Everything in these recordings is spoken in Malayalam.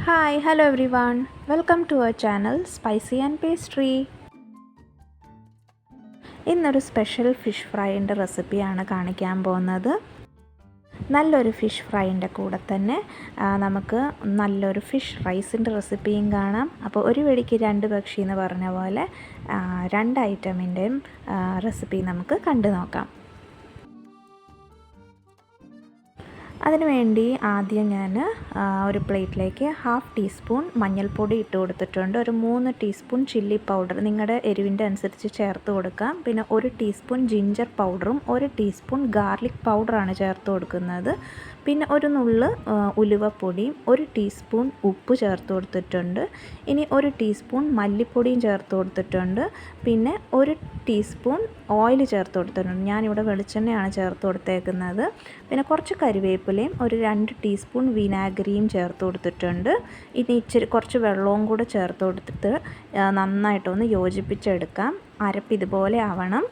Hi, hello everyone. Welcome to our channel Spicy and Pastry. ഇന്നൊരു സ്പെഷ്യൽ ഫിഷ് ഫ്രൈൻ്റെ റെസിപ്പിയാണ് കാണിക്കാൻ പോകുന്നത്. നല്ലൊരു ഫിഷ് ഫ്രൈൻ്റെ കൂടെ തന്നെ നമുക്ക് നല്ലൊരു ഫിഷ് റൈസിൻ്റെ റെസിപ്പിയും കാണാം. അപ്പോൾ ഒരു വെടിക്ക് രണ്ട് പക്ഷി എന്ന് പറഞ്ഞ പോലെ രണ്ട് ഐറ്റമിൻ്റെയും റെസിപ്പി നമുക്ക് കണ്ടു നോക്കാം. അതിനുവേണ്ടി ആദ്യം ഞാൻ ഒരു പ്ലേറ്റിലേക്ക് 1/2 ടീസ്പൂൺ മഞ്ഞൾപ്പൊടി ഇട്ട് കൊടുത്തിട്ടുണ്ട്. ഒരു 3 ടീസ്പൂൺ ചില്ലി പൗഡർ നിങ്ങളുടെ എരിവിൻ്റെ അനുസരിച്ച് ചേർത്ത് കൊടുക്കാം. പിന്നെ 1 ടീസ്പൂൺ ജിഞ്ചർ പൗഡറും 1 ടീസ്പൂൺ ഗാർലിക് പൗഡറാണ് ചേർത്ത് കൊടുക്കുന്നത്. പിന്നെ ഒരു നുള്ള് ഉലുവപ്പൊടിയും 1 ടീസ്പൂൺ ഉപ്പ് ചേർത്ത് കൊടുത്തിട്ടുണ്ട്. ഇനി 1 ടീസ്പൂൺ മല്ലിപ്പൊടിയും ചേർത്ത് കൊടുത്തിട്ടുണ്ട്. പിന്നെ 1 ടീസ്പൂൺ ഓയിൽ ചേർത്ത് കൊടുത്തിട്ടുണ്ട്. ഞാനിവിടെ വെളിച്ചെണ്ണയാണ് ചേർത്ത് കൊടുത്തേക്കുന്നത്. പിന്നെ കുറച്ച് കരിവേപ്പിലയും ഒരു 2 ടീസ്പൂൺ വിനാഗിരിയും ചേർത്ത് കൊടുത്തിട്ടുണ്ട്. ഇനി കുറച്ച് വെള്ളവും കൂടെ ചേർത്ത് കൊടുത്തിട്ട് നന്നായിട്ടൊന്ന് യോജിപ്പിച്ചെടുക്കാം. അരപ്പ് ഇതുപോലെ ആവണം.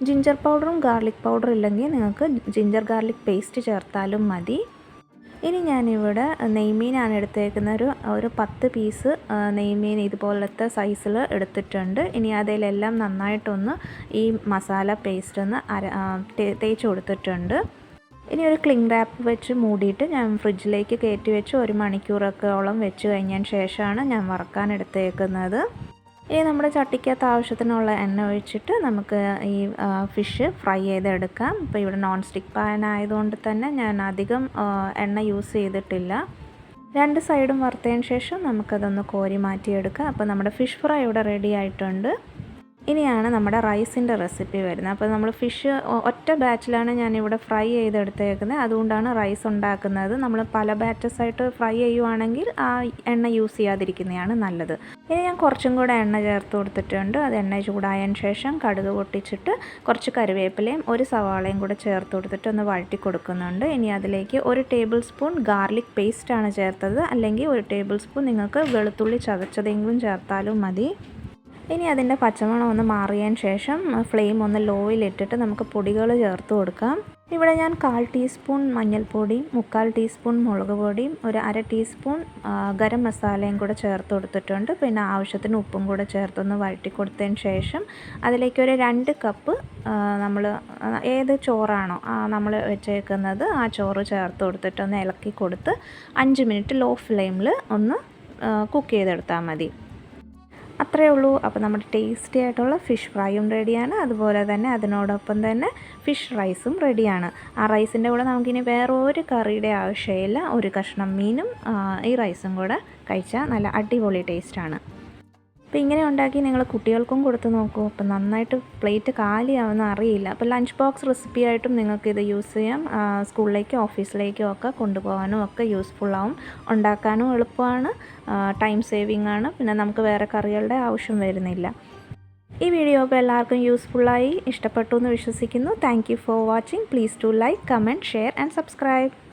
ജിഞ്ചർ പൗഡറും ഗാർലിക് പൗഡറും ഇല്ലെങ്കിൽ നിങ്ങൾക്ക് ജിഞ്ചർ ഗാർലിക് പേസ്റ്റ് ചേർത്താലും മതി. ഇനി ഞാനിവിടെ നെയ്മീനാണ് എടുത്തേക്കുന്നത്. ഒരു 10 പീസ് നെയ്മീൻ ഇതുപോലത്തെ സൈസിൽ എടുത്തിട്ടുണ്ട്. ഇനി അതിലെല്ലാം നന്നായിട്ടൊന്ന് ഈ മസാല പേസ്റ്റ് ഒന്ന് തേച്ച് കൊടുത്തിട്ടുണ്ട്. ഇനി ഒരു ക്ലിംഗ് റാപ്പ് വെച്ച് മൂടിയിട്ട് ഞാൻ ഫ്രിഡ്ജിലേക്ക് കയറ്റി വെച്ച് 1 മണിക്കൂറൊക്കെയോളം വെച്ച് കഴിഞ്ഞതിന് ശേഷമാണ് ഞാൻ വറക്കാൻ എടുത്തേക്കുന്നത്. ഇനി നമ്മുടെ ചട്ടിക്കകത്ത് ആവശ്യത്തിനുള്ള എണ്ണ ഒഴിച്ചിട്ട് നമുക്ക് ഈ ഫിഷ് ഫ്രൈ ചെയ്തെടുക്കാം. ഇപ്പോൾ ഇവിടെ നോൺ സ്റ്റിക്ക് പാൻ ആയതുകൊണ്ട് തന്നെ ഞാൻ അധികം എണ്ണ യൂസ് ചെയ്തിട്ടില്ല. 2 സൈഡും വറുത്തതിന് ശേഷം നമുക്കതൊന്ന് കോരി മാറ്റിയെടുക്കാം. അപ്പോൾ നമ്മുടെ ഫിഷ് ഫ്രൈ ഇവിടെ റെഡി ആയിട്ടുണ്ട്. ഇനിയാണ് നമ്മുടെ റൈസിൻ്റെ റെസിപ്പി വരുന്നത്. അപ്പോൾ നമ്മൾ ഫിഷ് ഒറ്റ ബാച്ചിലാണ് ഞാനിവിടെ ഫ്രൈ ചെയ്തെടുത്തേക്കുന്നത്. അതുകൊണ്ടാണ് റൈസ് ഉണ്ടാക്കുന്നത്. നമ്മൾ പല ബാച്ചസായിട്ട് ഫ്രൈ ചെയ്യുവാണെങ്കിൽ ആ എണ്ണ യൂസ് ചെയ്യാതിരിക്കുന്നതാണ് നല്ലത്. ഇനി ഞാൻ കുറച്ചും കൂടെ എണ്ണ ചേർത്ത് കൊടുത്തിട്ടുണ്ട്. അത് എണ്ണ ചൂടായതിന് ശേഷം കടുക് പൊട്ടിച്ചിട്ട് കുറച്ച് കറിവേപ്പിലയും 1 സവാളയും കൂടെ ചേർത്ത് കൊടുത്തിട്ട് ഒന്ന് വഴറ്റി കൊടുക്കുന്നുണ്ട്. ഇനി അതിലേക്ക് 1 ടേബിൾ സ്പൂൺ ഗാർലിക് പേസ്റ്റാണ് ചേർത്തത്. അല്ലെങ്കിൽ 1 ടേബിൾ സ്പൂൺ നിങ്ങൾക്ക് വെളുത്തുള്ളി ചതച്ചതെങ്കിലും ചേർത്താലും മതി. ഇനി അതിൻ്റെ പച്ചമണം ഒന്ന് മാറിയതിന് ശേഷം ഫ്ലെയിം ഒന്ന് ലോയിലിട്ടിട്ട് നമുക്ക് പൊടികൾ ചേർത്ത് കൊടുക്കാം. ഇവിടെ ഞാൻ 1/4 ടീസ്പൂൺ മഞ്ഞൾപ്പൊടിയും 3/4 ടീസ്പൂൺ മുളക് പൊടിയും ഒരു 1/2 ടീസ്പൂൺ ഗരം മസാലയും കൂടെ ചേർത്ത് കൊടുത്തിട്ടുണ്ട്. പിന്നെ ആവശ്യത്തിന് ഉപ്പും കൂടെ ചേർത്തൊന്ന് വഴറ്റി കൊടുത്തതിന് ശേഷം അതിലേക്ക് ഒരു 2 കപ്പ് നമ്മൾ ഏത് ചോറാണോ നമ്മൾ വെച്ചേക്കുന്നത് ആ ചോറ് ചേർത്ത് കൊടുത്തിട്ടൊന്ന് ഇളക്കി കൊടുത്ത് 5 മിനിറ്റ് ലോ ഫ്ലെയിമിൽ ഒന്ന് കുക്ക് ചെയ്തെടുത്താൽ മതി. അത്രയേ ഉള്ളൂ. അപ്പോൾ നമ്മുടെ ടേസ്റ്റി ആയിട്ടുള്ള ഫിഷ് ഫ്രൈയും റെഡിയാണ്. അതുപോലെ തന്നെ അതിനോടൊപ്പം തന്നെ ഫിഷ് റൈസും റെഡിയാണ്. ആ റൈസിൻ്റെ കൂടെ നമുക്കിനി വേറെ ഒരു കറിയുടെ ആവശ്യമില്ല. ഒരു കഷ്ണം മീനും ഈ റൈസും കൂടെ കഴിച്ചാൽ നല്ല അടിപൊളി ടേസ്റ്റാണ്. അപ്പോൾ ഇങ്ങനെ ഉണ്ടാക്കി നിങ്ങൾ കുട്ടികൾക്കും കൊടുത്ത് നോക്കൂ. അപ്പോൾ നന്നായിട്ട് പ്ലേറ്റ് കാലിയാവുന്ന അറിയില്ല. അപ്പോൾ ലഞ്ച് ബോക്സ് റെസിപ്പി ആയിട്ടും നിങ്ങൾക്കിത് യൂസ് ചെയ്യാം. സ്കൂളിലേക്കോ ഓഫീസിലേക്കോ ഒക്കെ കൊണ്ടുപോകാനും ഒക്കെ യൂസ്ഫുള്ളാവും. ഉണ്ടാക്കാനും എളുപ്പമാണ്, ടൈം സേവിങ് ആണ്. പിന്നെ നമുക്ക് വേറെ കറികളുടെ ആവശ്യം വരുന്നില്ല. ഈ വീഡിയോ ഇപ്പോൾ എല്ലാവർക്കും യൂസ്ഫുള്ളായി ഇഷ്ടപ്പെട്ടു എന്ന് വിശ്വസിക്കുന്നു. Thank you for watching. Please to like, comment, share and subscribe.